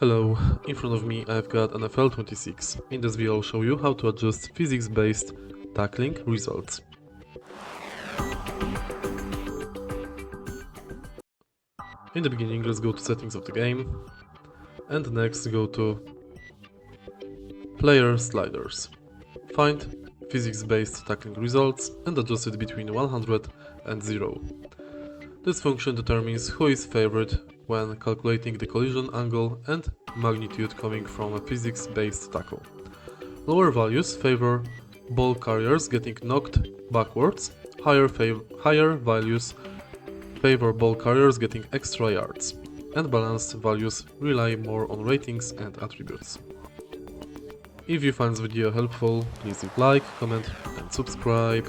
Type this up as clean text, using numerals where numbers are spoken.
Hello, in front of me I've got NFL 26. In this video I'll show you how to adjust physics-based tackling results. In the beginning, let's go to settings of the game, and next go to player sliders. Find physics-based tackling results and adjust it between 100 and 0. This function determines who is favored when calculating the collision angle and magnitude coming from a physics-based tackle. Lower values favor ball carriers getting knocked backwards, higher values favor ball carriers getting extra yards, and balanced values rely more on ratings and attributes. If you find this video helpful, please leave a like, comment and subscribe.